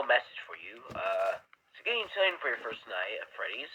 little message for you. So getting something for your first night at Freddy's.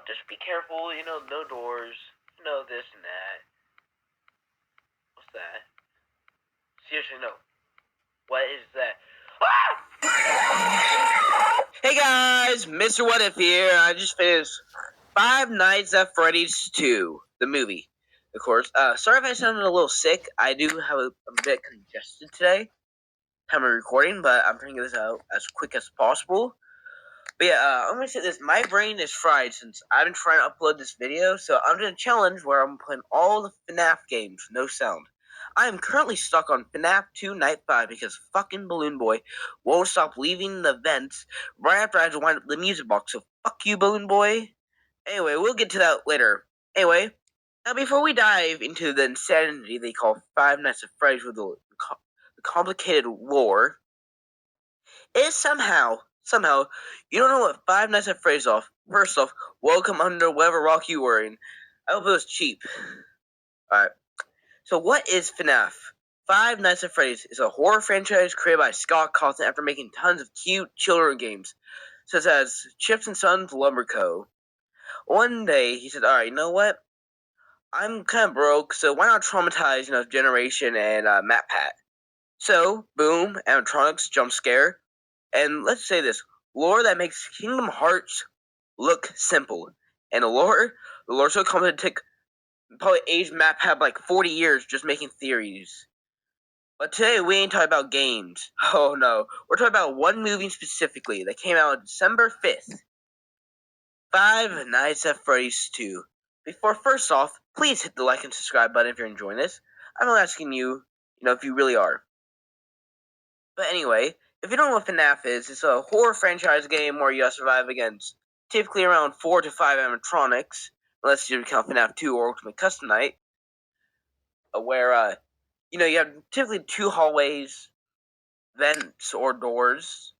Just be careful. No doors. This and that. What's that? Seriously, no. What is that? Ah! Hey guys, Mr. What If here. I just finished Five Nights at Freddy's 2, the movie, of course. Sorry if I sounded a little sick. I do have a bit congested today. Time of recording, but I'm trying to get this out as quick as possible. But yeah, I'm gonna say this. My brain is fried since I've been trying to upload this video, so I'm doing a challenge where I'm playing all the FNAF games, no sound. I am currently stuck on FNAF 2 Night 5 because fucking Balloon Boy won't stop leaving the vents right after I had to wind up the music box, so fuck you, Balloon Boy. Anyway, we'll get to that later. Anyway, now before we dive into the insanity they call Five Nights at Freddy's with the complicated lore, is somehow, you don't know what Five Nights at Freddy's off. First off, welcome under whatever rock you were in. I hope it was cheap. Alright. So what is FNAF? Five Nights at Freddy's is a horror franchise created by Scott Cawthon after making tons of cute children games, such as Chips and Sons Lumber Co. One day, he said, alright, you know what? I'm kind of broke, so why not traumatize, Generation and MatPat? So, boom, animatronics, jump scare, and let's say this, lore that makes Kingdom Hearts look simple. And the lore so complicated to take probably aged MatPat like 40 years just making theories. But today we ain't talking about games. Oh no, we're talking about one movie specifically that came out on December 5th. Five Nights at Freddy's 2. First off, please hit the like and subscribe button if you're enjoying this. I'm not asking you, if you really are. But anyway, if you don't know what FNAF is, it's a horror franchise game where you survive against typically around 4 to 5 animatronics, unless you count FNAF 2 or Ultimate Custom Night, where, you have typically 2 hallways, vents, or doors.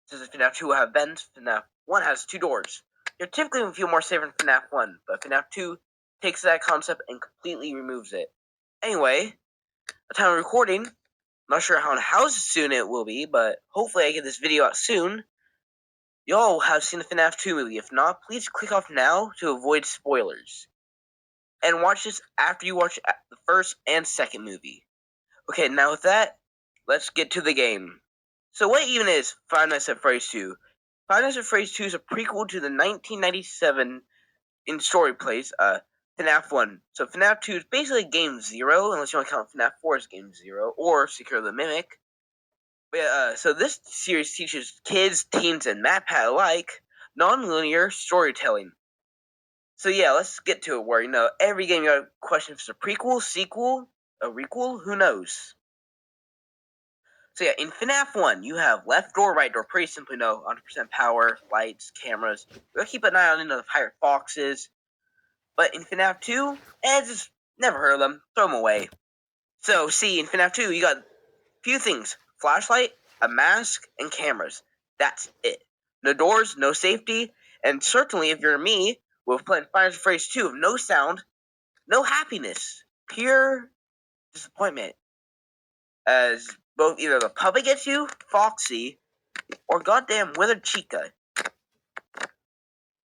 Since FNAF 2 will have vents, FNAF 1 has 2 doors. You're typically feel more safe in FNAF 1, but FNAF 2 takes that concept and completely removes it. Anyway, at time of recording, I'm not sure how soon it will be, but hopefully I get this video out soon. Y'all have seen the FNAF 2 movie. If not, please click off now to avoid spoilers. And watch this after you watch the first and second movie. Okay, now with that, let's get to the game. So what even is Five Nights at Freddy's 2? Five Nights at Freddy's 2 is a prequel to the 1997 in story plays, FNAF 1. So FNAF 2 is basically Game 0, unless you want to count FNAF 4 as Game 0, or Secure the Mimic. But, so this series teaches kids, teens, and MatPat alike non-linear storytelling. So yeah, let's get to it where, every game you got a question if it's a prequel, sequel, a requel, who knows? So yeah, in FNAF 1, you have left door, right door, pretty simply 100% power, lights, cameras. We'll keep an eye on the pirate foxes. But in FNAF 2, just never heard of them. Throw them away. So, see, in FNAF 2, you got a few things. Flashlight, a mask, and cameras. That's it. No doors, no safety, and certainly if you're me, with playing Five Nights at Freddy's 2 of no sound, no happiness. Pure disappointment. As both either the puppet gets you, Foxy, or goddamn Withered Chica.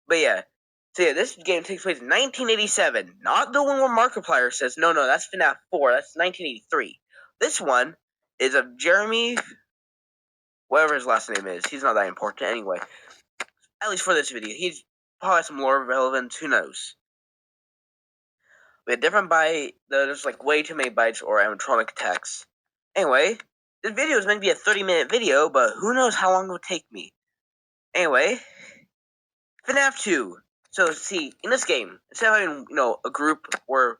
But yeah. So yeah, this game takes place in 1987. Not the one where Markiplier says, no, that's FNAF 4. That's 1983. This one is of Jeremy, whatever his last name is. He's not that important anyway. At least for this video. He's probably has some lore relevance. Who knows? We had different there's like way too many bites or animatronic attacks. Anyway, this video is meant to be a 30-minute video, but who knows how long it will take me. Anyway, FNAF 2. So, see, in this game, instead of having, a group where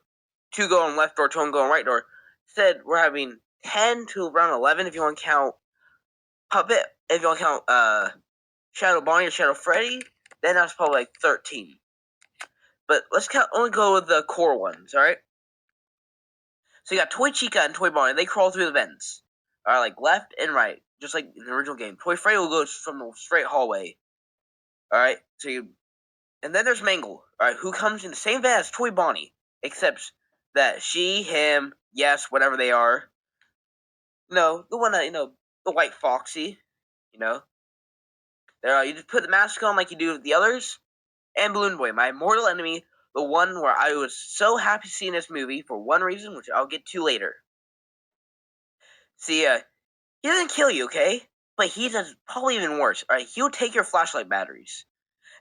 2 go on left door, 2 go on right door, instead we're having 10 to around 11 if you want to count Puppet, if you want to count, Shadow Bonnie or Shadow Freddy, then that's probably like 13. But let's only go with the core ones, alright? So you got Toy Chica and Toy Bonnie, they crawl through the vents. Alright, like left and right, just like in the original game. Toy Freddy will go from the straight hallway. Alright, and then there's Mangle, alright, who comes in the same van as Toy Bonnie, except that she, him, yes, whatever they are. No, the one that, the White Foxy, you know. There, you just put the mask on like you do with the others. And Balloon Boy, my mortal enemy, the one where I was so happy to see in this movie for one reason, which I'll get to later. See, he doesn't kill you, okay? But he does probably even worse. Alright, he'll take your flashlight batteries.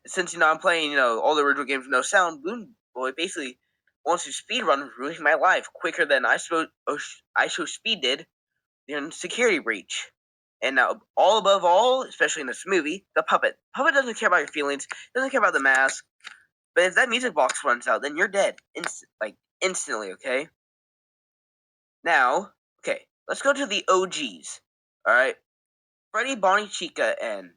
Since, I'm playing, all the original games with no sound, Balloon Boy basically wants to speedrun, ruining my life quicker than I Show Speed did in Security Breach. And now, all above all, especially in this movie, the puppet. Puppet doesn't care about your feelings, doesn't care about the mask. But if that music box runs out, then you're dead. Instantly, okay? Now, okay, let's go to the OGs. Alright? Freddy, Bonnie, Chica, and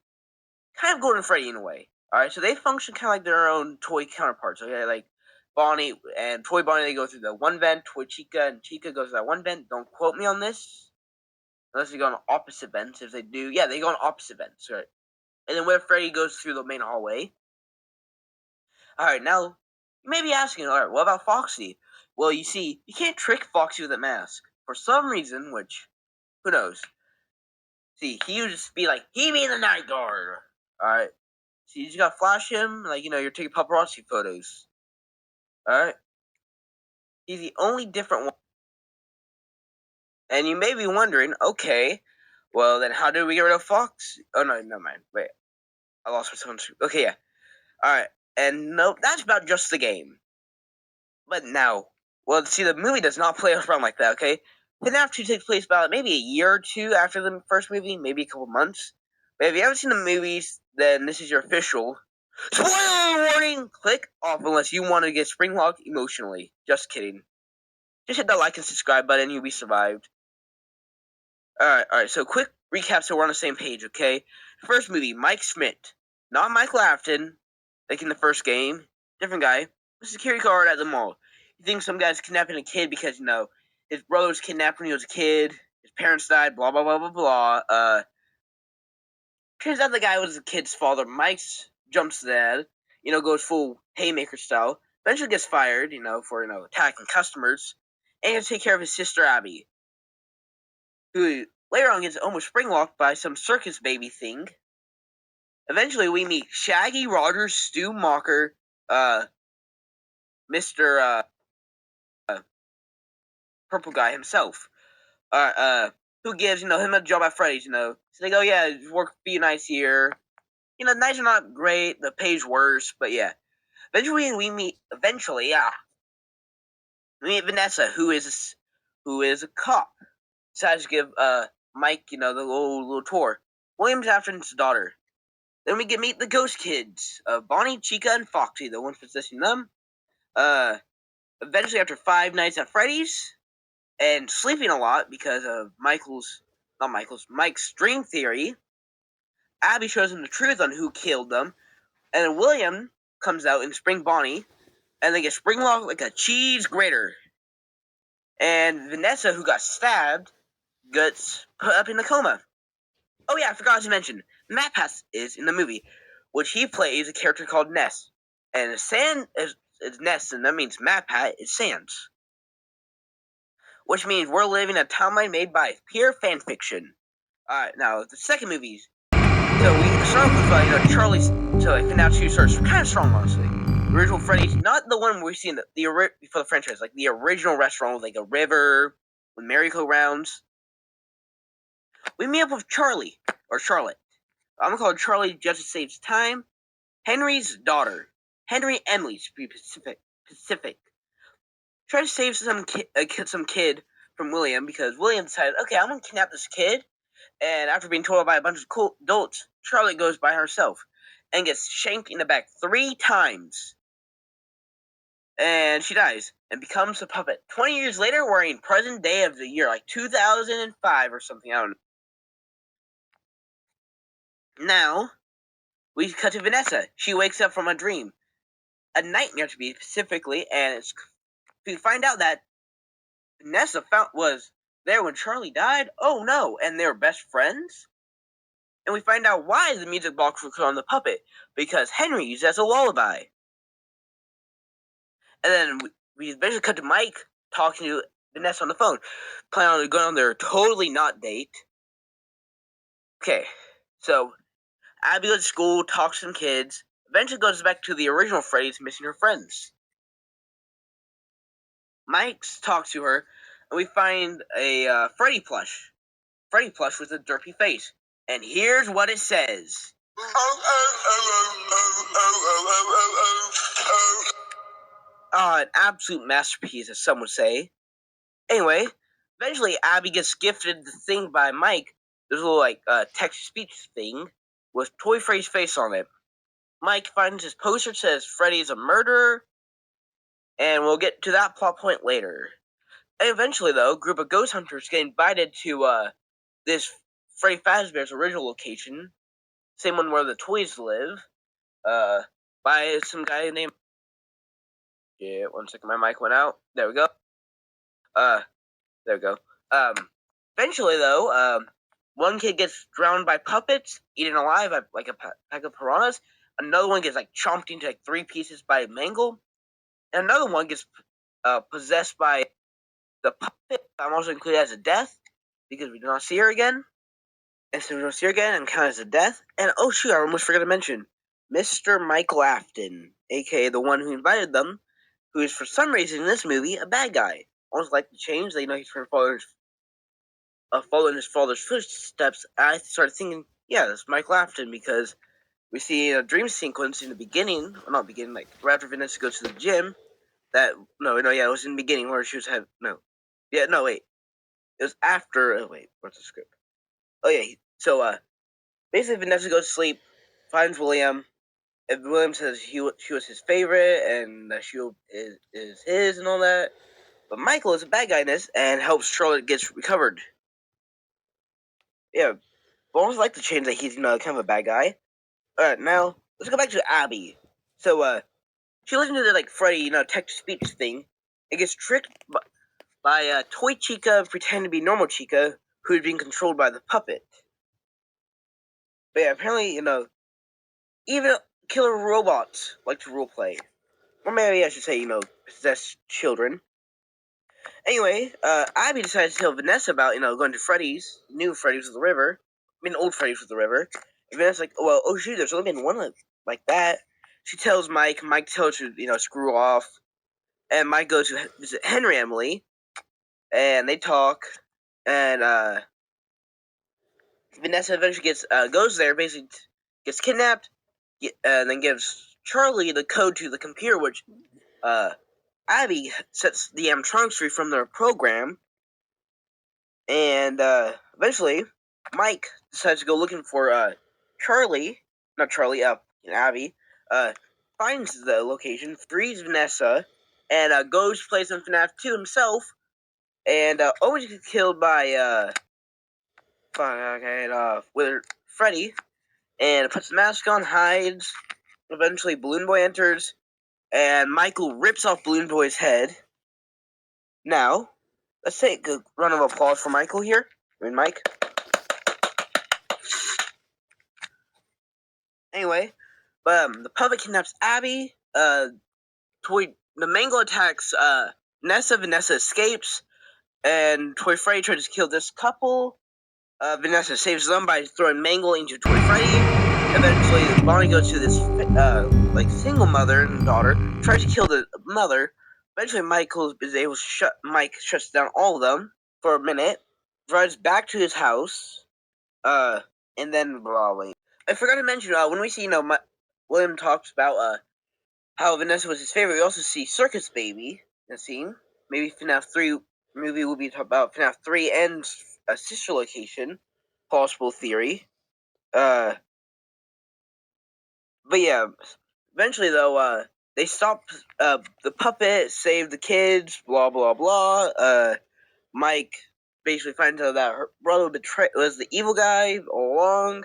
kind of Golden Freddy in a way. Alright, so they function kind of like their own toy counterparts, okay? Like, Bonnie and Toy Bonnie, they go through the one vent. Toy Chica and Chica goes to that one vent. Don't quote me on this. Unless they go on opposite vents. If they do, yeah, they go on opposite vents, right? And then where Freddy goes through the main hallway. Alright, now, you may be asking, alright, what about Foxy? Well, you see, you can't trick Foxy with a mask. For some reason, which, who knows? See, he would just be like, he be the night guard. Alright? So you just gotta flash him, like, you're taking paparazzi photos. Alright? He's the only different one. And you may be wondering, okay, well, then how do we get rid of Fox? Oh, no, never mind. Wait. I lost my phone. Okay, yeah. Alright. And no, that's about just the game. But now, well, see, the movie does not play around like that, okay? FNAF 2 takes place about maybe a year or two after the first movie, maybe a couple months. But if you haven't seen the movies, then this is your official spoiler warning! Click off unless you want to get springlocked emotionally. Just kidding. Just hit that like and subscribe button, you'll be survived. Alright, so quick recap so we're on the same page, okay? First movie, Mike Schmidt. Not Mike Lafton, like in the first game. Different guy. A security guard at the mall. You think some guy's kidnapping a kid because, his brother was kidnapped when he was a kid. His parents died, blah, blah, blah, blah, blah. Turns out the guy was the kid's father. Mike's jumps to that, goes full haymaker style. Eventually gets fired, for, attacking customers. And he has to take care of his sister, Abby, who later on gets almost springlocked by some circus baby thing. Eventually, we meet Shaggy, Rogers, Stu Mocker, Mr. Purple Guy himself, who gives, him a job at Freddy's, So they go, yeah, work, be nice here. Nights are not great, the pay's worse, but yeah. Eventually, we meet Vanessa, who is a cop. Decides to give, Mike, the little tour. William's after his daughter. Then we get meet the ghost kids, Bonnie, Chica, and Foxy, the ones possessing them. Eventually, after 5 nights at Freddy's, and sleeping a lot because of Mike's dream theory, Abby shows him the truth on who killed them, and then William comes out and Spring Bonnie, and they get springlocked like a cheese grater. And Vanessa, who got stabbed, gets put up in a coma. Oh yeah, I forgot to mention, Matt Pass is in the movie, which he plays a character called Ness. And Sand is Ness, and that means Matt Pat is Sans. Which means we're living a timeline made by pure fanfiction. Alright, now, the second movie. So we start with, Charlie, so like, FNAF 2 starts kind of strong, honestly. The original Freddy's, not the one we see in for the franchise, like the original restaurant with, like, a river, with merry-go-rounds. We meet up with Charlie, or Charlotte. I'm gonna call her Charlie just to save time. Henry's daughter. Henry Emily, to be Pacific. Try to save some kid from William, because William decided, okay, I'm gonna kidnap this kid. And after being told by a bunch of cool adults, Charlotte goes by herself and gets shanked in the back 3 times. And she dies and becomes a puppet. 20 years later, we're in present day of the year, like 2005 or something, I don't know. Now, we cut to Vanessa. She wakes up from a dream. A nightmare, to be specifically, and we find out that Vanessa was there when Charlie died. Oh no, and they were best friends? And we find out why the music box was on the puppet, because Henry used it as a lullaby. And then we eventually cut to Mike talking to Vanessa on the phone, planning on going on their totally not date. Okay, so Abby goes to school, talks to some kids, eventually goes back to the original Freddy's missing her friends. Mike talks to her, and we find a Freddy plush. Freddy plush with a derpy face. And here's what it says. An absolute masterpiece, as some would say. Anyway, eventually Abby gets gifted the thing by Mike. This little text-to-speech thing with Toy Freddy's face on it. Mike finds his poster that says Freddy's a murderer, and we'll get to that plot point later. And eventually, though, a group of ghost hunters get invited to this Freddy Fazbear's original location, same one where the toys live, by some guy named... Yeah, 1 second, my mic went out. There we go. There we go. Eventually, though, one kid gets drowned by puppets, eaten alive by like a pack of piranhas. Another one gets chomped into 3 pieces by a mangle, and another one gets possessed by the puppet. I'm also included as a death because we do not see her again. And so we don't see her again and count as a death. And oh shoot, I almost forgot to mention Mr. Michael Afton, aka the one who invited them, who is for some reason in this movie a bad guy. Almost like the change. They know he's trying to follow in his father's footsteps. I started thinking, yeah, that's Michael Afton because we see a dream sequence in the beginning, well, not beginning, like right after Vanessa goes to the gym. It was in the beginning where she was it was after. What's the script? Oh yeah, so basically Vanessa goes to sleep, finds William, and William says she was his favorite, and that she is his and all that. But Michael is a bad guy in this and helps Charlotte get recovered. Yeah, but I almost like the change that he's kind of a bad guy. Alright, now let's go back to Abby. So she listens to the Freddy text speech thing. It gets tricked by Toy Chica pretending to be normal Chica, who is being controlled by the puppet. But yeah, apparently even killer robots like to roleplay. Or maybe I should say, possess children. Anyway, Abby decides to tell Vanessa about, going to Freddy's, new Freddy's with the river. Old Freddy's with the river. And Vanessa's like, well, oh shoot, there's only been one like that. She tells Mike. Mike tells her, screw off. And Mike goes to visit Henry Emily. And they talk. And, Vanessa eventually goes there, basically gets kidnapped. And then gives Charlie the code to the computer, which, Abby sets the animatronics free from their program, and eventually Mike decides to go looking for Abby, finds the location, frees Vanessa, and goes to play some FNAF 2 himself, and almost gets killed by with Freddy, and puts the mask on, hides. Eventually, Balloon Boy enters, and Michael rips off Balloon Boy's head. Now, let's take a round of applause for Michael here. Mike. Anyway, the puppet kidnaps Abby. The mango attacks Vanessa. Vanessa escapes, and Toy Freddy tries to kill this couple. Vanessa saves them by throwing Mangle into Toy Freddy. Eventually, Bonnie goes to this single mother and daughter, tries to kill the mother. Eventually, Michael is able to Mike shuts down all of them for a minute, drives back to his house, and then blah blah. I forgot to mention when we see William talks about how Vanessa was his favorite. We also see Circus Baby in the scene. Maybe FNAF 3 movie will be talking about FNAF 3 and a sister location. Possible theory. But yeah, eventually though, they stop the puppet, save the kids, blah blah blah. Mike basically finds out that her brother was the evil guy all along.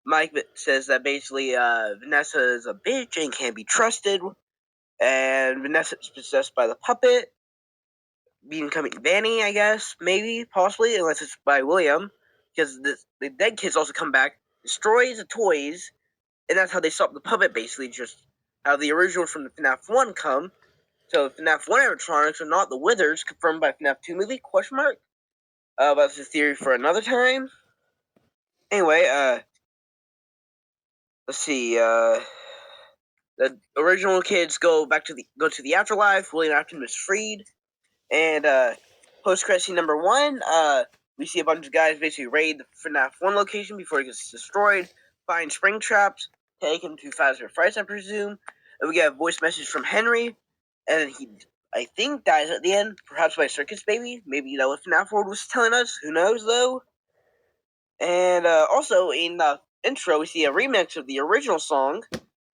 Mike says that basically Vanessa is a bitch and can't be trusted, and Vanessa is possessed by the puppet, becoming Danny, I guess, maybe, possibly, unless it's by William, because the dead kids also come back, destroys the toys, and that's how they stop the puppet, basically, just how the original from the FNAF 1 come. So FNAF 1 animatronics are not the Withers, confirmed by FNAF 2 movie, question mark? That's a theory for another time. Anyway, let's see. The original kids go to the afterlife. William Afton is freed, and post credit scene number 1. We see a bunch of guys basically raid the FNAF 1 location before it gets destroyed, find spring traps, take him to Five Freddy's, I presume. And we get a voice message from Henry, and he, I think, dies at the end, perhaps by Circus Baby. Maybe that what FNAF World was telling us. Who knows, though? And also, in the intro, we see a remix of the original song,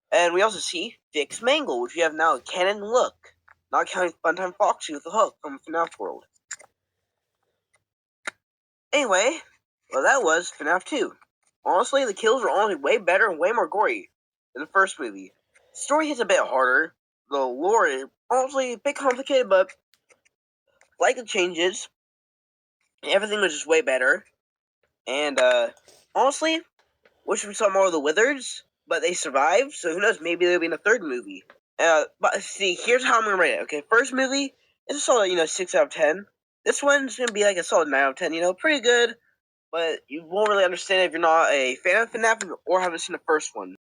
and we also see Fix Mangle, which we have now a canon look, not counting Funtime Foxy with the hook from FNAF World. Anyway, well, that was FNAF 2. Honestly, the kills were honestly way better and way more gory than the first movie. The story hits a bit harder. The lore is honestly a bit complicated, but like the changes, everything was just way better. And honestly, wish we saw more of the Withers, but they survived, so who knows, maybe there'll be in a third movie. But see, here's how I'm gonna rate it. Okay, first movie, it's a solid, 6 out of 10. This one's gonna be like a solid 9 out of 10, pretty good, but you won't really understand it if you're not a fan of FNAF or haven't seen the first one.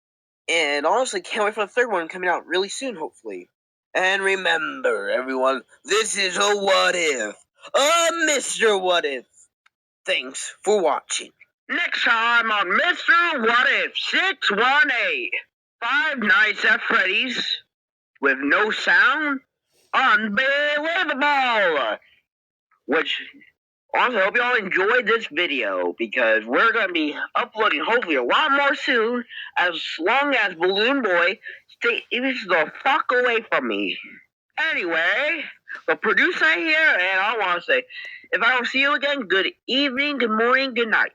And honestly, can't wait for the third one coming out really soon, hopefully. And remember, everyone, this is a what if. A Mr. What If. Thanks for watching. Next time on Mr. What If 618. Five Nights at Freddy's with no sound. Unbelievable! Which, honestly, I hope you all enjoyed this video, because we're going to be uploading hopefully a lot more soon, as long as Balloon Boy stays the fuck away from me. Anyway, the producer here, and I want to say, if I don't see you again, good evening, good morning, good night.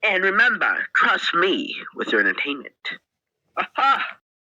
And remember, trust me with your entertainment. Aha!